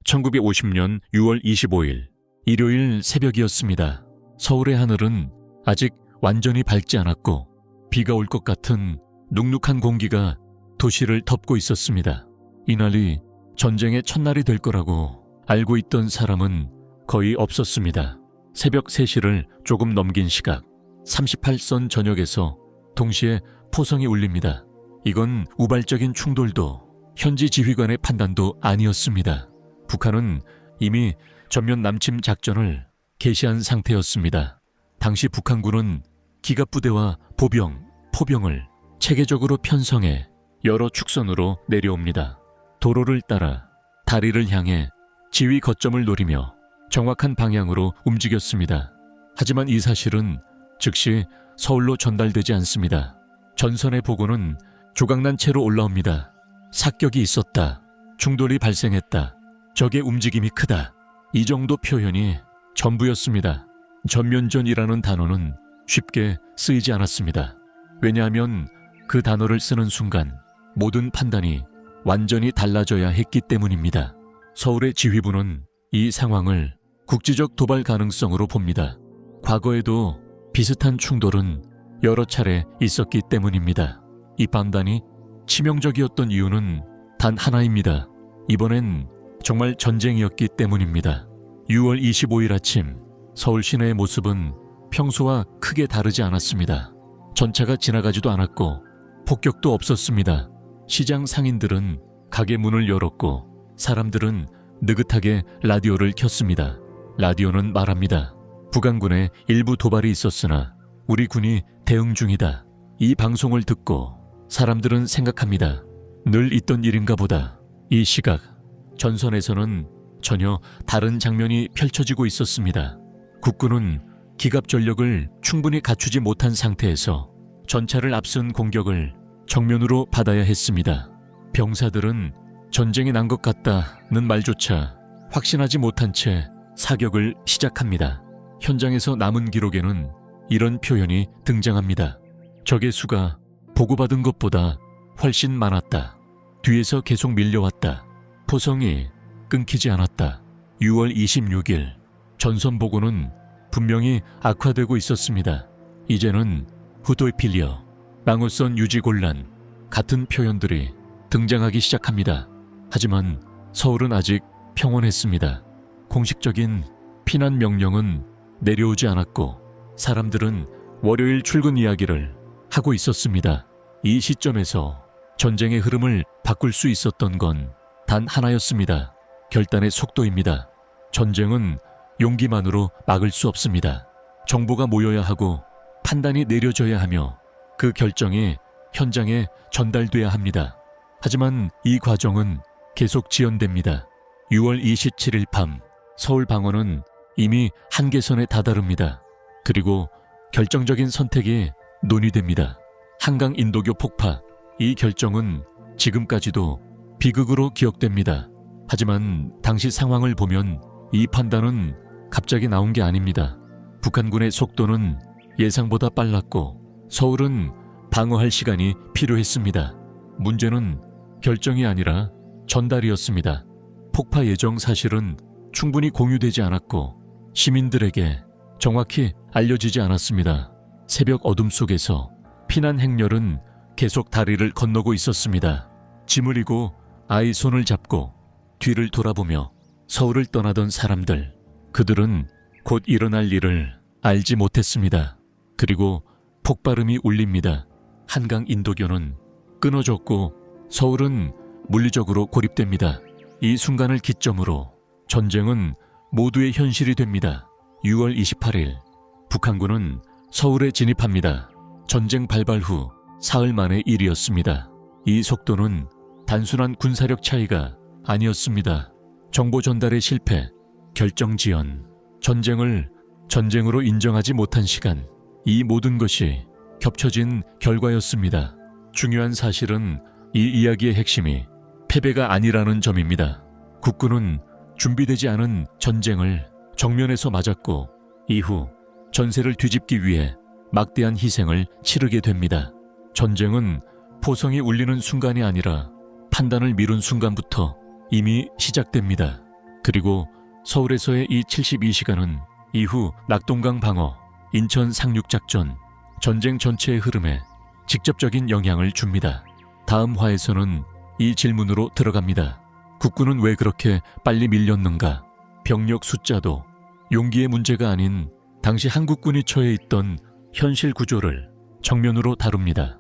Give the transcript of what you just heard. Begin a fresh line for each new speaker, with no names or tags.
1950년 6월 25일 일요일 새벽이었습니다. 서울의 하늘은 아직 완전히 밝지 않았고 비가 올 것 같은 눅눅한 공기가 도시를 덮고 있었습니다. 이날이 전쟁의 첫날이 될 거라고 알고 있던 사람은 거의 없었습니다. 새벽 3시를 조금 넘긴 시각, 38선 전역에서 동시에 포성이 울립니다. 이건 우발적인 충돌도 현지 지휘관의 판단도 아니었습니다. 북한은 이미 전면 남침 작전을 개시한 상태였습니다. 당시 북한군은 기갑부대와 보병, 포병을 체계적으로 편성해 여러 축선으로 내려옵니다. 도로를 따라 다리를 향해 지휘 거점을 노리며 정확한 방향으로 움직였습니다. 하지만 이 사실은 즉시 서울로 전달되지 않습니다. 전선의 보고는 조각난 채로 올라옵니다. 삭격이 있었다. 충돌이 발생했다. 적의 움직임이 크다. 이 정도 표현이 전부였습니다. 전면전이라는 단어는 쉽게 쓰이지 않았습니다. 왜냐하면 그 단어를 쓰는 순간 모든 판단이 완전히 달라져야 했기 때문입니다. 서울의 지휘부는 이 상황을 국지적 도발 가능성으로 봅니다. 과거에도 비슷한 충돌은 여러 차례 있었기 때문입니다. 이 판단이 치명적이었던 이유는 단 하나입니다. 이번엔 정말 전쟁이었기 때문입니다. 6월 25일 아침 서울 시내의 모습은 평소와 크게 다르지 않았습니다. 전차가 지나가지도 않았고 폭격도 없었습니다. 시장 상인들은 가게 문을 열었고 사람들은 느긋하게 라디오를 켰습니다. 라디오는 말합니다. 북한군의 일부 도발이 있었으나 우리 군이 대응 중이다. 이 방송을 듣고 사람들은 생각합니다. 늘 있던 일인가 보다. 이 시각 전선에서는 전혀 다른 장면이 펼쳐지고 있었습니다. 국군은 기갑 전력을 충분히 갖추지 못한 상태에서 전차를 앞선 공격을 정면으로 받아야 했습니다. 병사들은 전쟁이 난 것 같다는 말조차 확신하지 못한 채 사격을 시작합니다. 현장에서 남은 기록에는 이런 표현이 등장합니다. 적의 수가 보고받은 것보다 훨씬 많았다. 뒤에서 계속 밀려왔다. 포성이 끊기지 않았다. 6월 26일 전선 보고는 분명히 악화되고 있었습니다. 이제는 후토이필리어, 방어선 유지 곤란 같은 표현들이 등장하기 시작합니다. 하지만 서울은 아직 평온했습니다. 공식적인 피난 명령은 내려오지 않았고 사람들은 월요일 출근 이야기를 하고 있었습니다. 이 시점에서 전쟁의 흐름을 바꿀 수 있었던 건 단 하나였습니다. 결단의 속도입니다. 전쟁은 용기만으로 막을 수 없습니다. 정보가 모여야 하고 판단이 내려져야 하며 그 결정이 현장에 전달돼야 합니다. 하지만 이 과정은 계속 지연됩니다. 6월 27일 밤 서울 방어는 이미 한계선에 다다릅니다. 그리고 결정적인 선택이 논의됩니다. 한강 인도교 폭파. 이 결정은 지금까지도 비극으로 기억됩니다. 하지만 당시 상황을 보면 이 판단은 갑자기 나온 게 아닙니다. 북한군의 속도는 예상보다 빨랐고 서울은 방어할 시간이 필요했습니다. 문제는 결정이 아니라 전달이었습니다. 폭파 예정 사실은 충분히 공유되지 않았고 시민들에게 정확히 알려지지 않았습니다. 새벽 어둠 속에서 피난 행렬은 계속 다리를 건너고 있었습니다. 짐을 이고 아이 손을 잡고 뒤를 돌아보며 서울을 떠나던 사람들, 그들은 곧 일어날 일을 알지 못했습니다. 그리고 폭발음이 울립니다. 한강 인도교는 끊어졌고 서울은 물리적으로 고립됩니다. 이 순간을 기점으로 전쟁은 모두의 현실이 됩니다. 6월 28일 북한군은 서울에 진입합니다. 전쟁 발발 후 사흘 만의 일이었습니다. 이 속도는 단순한 군사력 차이가 아니었습니다. 정보 전달의 실패, 결정 지연, 전쟁을 전쟁으로 인정하지 못한 시간, 이 모든 것이 겹쳐진 결과였습니다. 중요한 사실은 이 이야기의 핵심이 패배가 아니라는 점입니다. 국군은 준비되지 않은 전쟁을 정면에서 맞았고 이후 전세를 뒤집기 위해 막대한 희생을 치르게 됩니다. 전쟁은 포성이 울리는 순간이 아니라 판단을 미룬 순간부터 이미 시작됩니다. 그리고 서울에서의 이 72시간은 이후 낙동강 방어, 인천 상륙작전, 전쟁 전체의 흐름에 직접적인 영향을 줍니다. 다음 화에서는 이 질문으로 들어갑니다. 국군은 왜 그렇게 빨리 밀렸는가? 병력 숫자도 용기의 문제가 아닌 당시 한국군이 처해 있던 현실 구조를 정면으로 다룹니다.